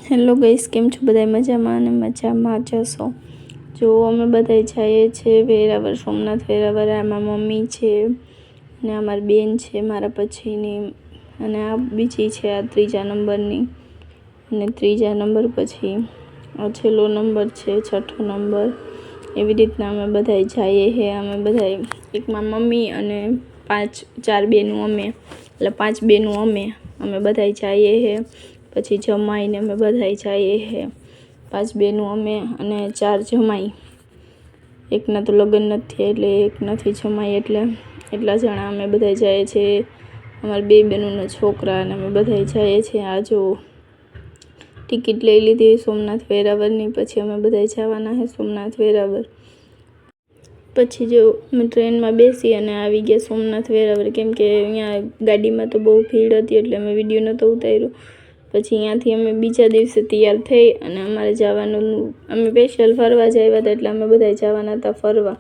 Hello guys, કેમ છો? બધા મજામાં અને મજામાં જશો. જો અમે બધા જઈએ છીએ વેરાવળ, સોમનાથ વેરાવળ. આમાં મમ્મી છે અને અમારી બેન છે મારા પછીની, અને આ બીજી છે, આ ત્રીજા નંબરની, અને ત્રીજા નંબર પછી આ છેલ્લો નંબર છે, છઠ્ઠો નંબર. એવી રીતના અમે બધા જઈએ છીએ. અમે બધા એકમાં મમ્મી અને ચાર બેનું અમે, એટલે 5 બેનું અમે બધા જઈએ છીએ. પછી જમાઈને અમે બધા જઈએ છીએ, 5 બેનું અમે અને 4 જમાઈ. એકના તો લગ્ન નથી એટલે એક નથી જમાઈ, એટલે એટલા જણા અમે બધા જઈએ છીએ. અમારા 2 બેનોના છોકરા અને અમે બધા જઈએ છીએ. આ જો ટિકિટ લઈ લીધી સોમનાથ વેરાવળની. પછી અમે બધા જવાના છે સોમનાથ વેરાવળ. પછી જો અમે ટ્રેનમાં બેસી અને આવી ગયા સોમનાથ વેરાવળ, કેમ કે અહીંયા ગાડીમાં તો બહુ ભીડ હતી એટલે અમે વિડીયો નહોતો ઉતાર્યો. પછી અહીંયાથી અમે બીજા દિવસે તૈયાર થઈ અને અમારે જવાનું, અમે સ્પેશિયલ ફરવા જ આવ્યા હતા એટલે અમે બધા જવાના હતા ફરવા.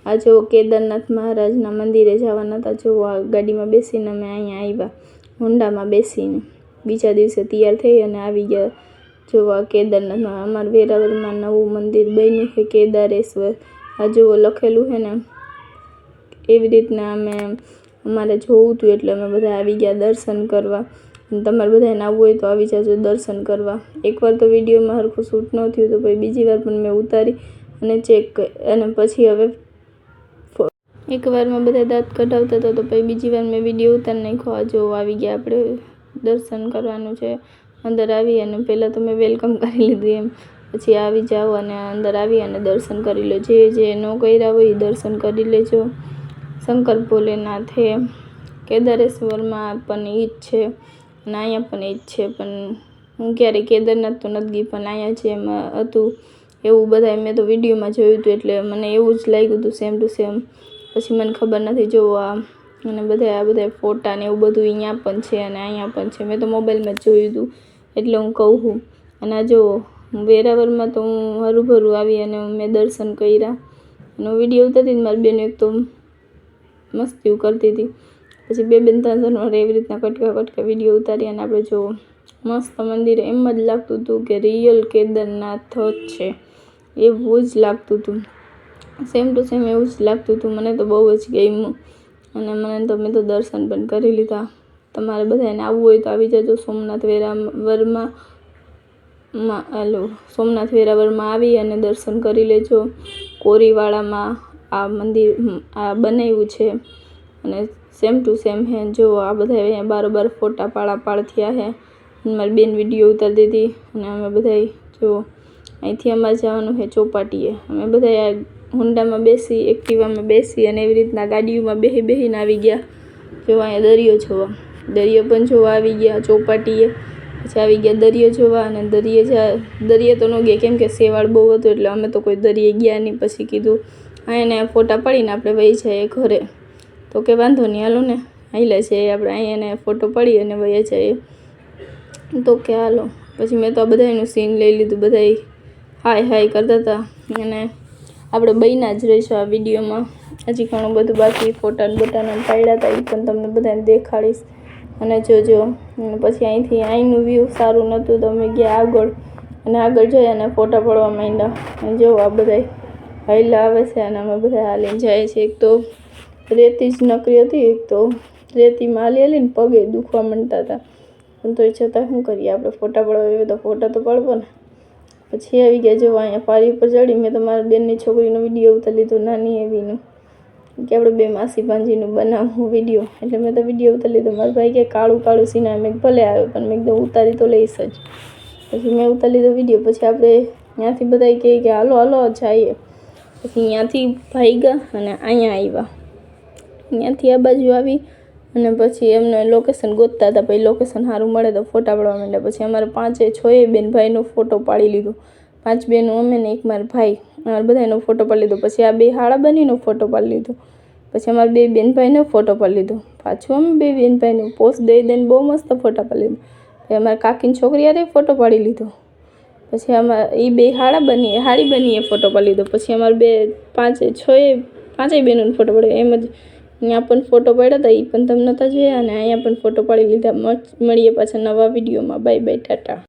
આ જો કેદારનાથ મહારાજના મંદિરે જવાના હતા. જો આ ગાડીમાં બેસીને અમે અહીંયા આવ્યા, હોન્ડામાં બેસીને. બીજા દિવસે તૈયાર થઈ અને આવી ગયા. જો આ કેદારનાથમાં અમારા વેરાવળમાં નવું મંદિર બન્યું છે, કેદારેશ્વર. આ જો લખેલું છે ને, એવી રીતના અમારે જોવું હતું એટલે અમે બધા આવી ગયા દર્શન કરવા. તમારે બધાને આવવું હોય તો આવી જજો દર્શન કરવા. એકવાર તો વિડીયોમાં સરખું શૂટ ન થયું તો પછી બીજી વાર પણ મેં ઉતારી અને ચેક, અને પછી હવે એકવારમાં બધા દાંત કઢાવતા હતા તો પછી બીજી વાર મેં વિડીયો ઉતારી નાખ્યો. આ જો આવી ગયા, આપણે દર્શન કરવાનું છે. અંદર આવી અને પહેલાં તો મેં વેલકમ કરી લીધું એમ, પછી આવી જાઓ અને અંદર આવી અને દર્શન કરી લો. જે ન કર્યા હોય એ દર્શન કરી લેજો. શંકર ભોલેનાથે કેદારેશ્વરમાં પણ એ જ છે અને અહીંયા પણ એ જ છે. પણ હું ક્યારેય કેદારનાથ તો નથી ગઈ, પણ અહીંયા જેમ હતું એવું બધા મેં તો વિડીયોમાં જોયું હતું એટલે મને એવું જ લાગ્યું હતું, સેમ ટુ સેમ. પછી મને ખબર નથી. જો આ અને આ બધા ફોટા ને એવું બધું અહીંયા પણ છે અને અહીંયા પણ છે. મેં તો મોબાઈલમાં જ જોયું હતું એટલે હું કહું છું. અને આ જો વેરાવળમાં તો હું હરુભરું આવી અને મેં દર્શન કર્યા અને વિડીયો ઉતારતી મારી બેન એક તો મસ્તી કરતી હતી. પછી 2-3 વાર એવી રીતના કટકા વિડીયો ઉતારી અને આપણે જો મસ્ત મંદિર. એમ જ લાગતું હતું કે રિયલ કેદારનાથ જ છે, એવું જ લાગતું હતું. સેમ ટુ સેમ એવું જ લાગતું હતું. મને તો બહુ જ ગમ્યું અને મેં તો દર્શન પણ કરી લીધા. તમારે બધાને આવવું હોય તો આવી જજો સોમનાથ વેરાવળમાં આવી અને દર્શન કરી લેજો. કોરીવાળામાં આ મંદિર આ બનાવ્યું છે અને સેમ ટુ સેમ હે. જો આ બધા અહીંયા બારોબાર ફોટા પાડ થયા છે. મારી બેન વિડીયો ઉતારી દીધી અને અમે બધા જો અહીંથી અમારે જવાનું છે ચોપાટીએ. અમે બધા હોન્ડામાં બેસી, એક્ટિવામાં બેસી અને એવી રીતના ગાડીઓમાં બેસીને આવી ગયા. જો અહીંયા દરિયો જોવા, દરિયો પણ જોવા આવી ગયા ચોપાટીએ. પછી આવી ગયા દરિયો જોવા અને દરિયે તો ન ગયા કેમ કે સેવાળ બહુ હતું એટલે અમે તો કોઈ દરિયે ગયા નહીં. પછી કીધું અહીંયાને ફોટા પડીને આપણે વહી જઈએ ઘરે. તો કે વાંધો નહીં, હાલો ને હાલે છે આપણે અહીંયાને ફોટો પડી અને વહી જઈએ. તો કે હાલો. પછી મેં તો આ બધાનું સીન લઈ લીધું. બધા હાય કરતા હતા અને આપણે બન્યા જ રહીશું આ વિડીયોમાં. હજી ઘણું બધું બાકી ફોટા બોટાના પાડ્યા હતા, એ પણ તમને બધાને દેખાડીશ અને જોજો. અને પછી અહીંનું વ્યૂ સારું નહોતું તો અમે ગયા આગળ અને આગળ જઈ અને ફોટા પડવા માંડ્યા. અને જો આ બધા હાઈલા આવે છે અને અમે બધા હાલીને જાય છે. એક તો રેતી જ નકરી હતી, એક તો રેતીમાં હાલીને પગે દુખવા માંડતા હતા. પણ તો એ છતાં શું કરીએ, આપણે ફોટા પડવા આવ્યો તો ફોટા તો પડવો ને. પછી આવી ગયા. જો અહીંયા પારી ઉપર ચડી. મેં તો મારા બેનની છોકરીનો વિડીયો ઉતારી લીધો, નાની એવીનું, કે આપણે 2 માસી ભાંજીનું બનાવવું વિડીયો. એટલે મેં તો વિડીયો ઉતારી લીધો. મારા ભાઈ કે કાળું સીના, મેં ભલે આવે પણ મેં એકદમ ઉતારી તો લઈશ જ. પછી મેં ઉતારી લીધો વિડીયો. પછી આપણે ત્યાંથી બધા કહે કે હાલો જઈએ. પછી ત્યાંથી ભાગ્યા અને અહીંયા આવ્યા. ત્યાંથી આ બાજુ આવી અને પછી એમને લોકેશન ગોતતા હતા. પછી લોકેશન સારું મળે તો ફોટા પાડવા માંડ્યા. પછી અમારે 5-6 બેન ભાઈનો ફોટો પાડી લીધો. 5 બેનો અમે ને એક મારા ભાઈ, અમારે બધાનો ફોટો પાડી લીધો. પછી આ 2 હાડા બનીનો ફોટો પાડી લીધો. પછી અમારે 2 બેન ભાઈનો ફોટો પાડી લીધો. પાછું અમે 2 બેન ભાઈનો પોસ્ટ દઈને બહુ મસ્ત ફોટા પાડી લીધો. પછી અમારા કાકીની છોકરી હારે ફોટો પાડી લીધો. પછી અમારે એ 2 હાડી બનીએ ફોટો પાડી લીધો. પછી અમારે 5-6 બેનોનો ફોટો પાડ્યો. એમ જ અહીંયા પણ ફોટો પાડ્યા હતા, એ પણ તમને નહોતા જોયા અને અહીંયા પણ ફોટો પાડી લીધા. મળીએ પાછા નવા વિડીયોમાં. બાય ટાટા.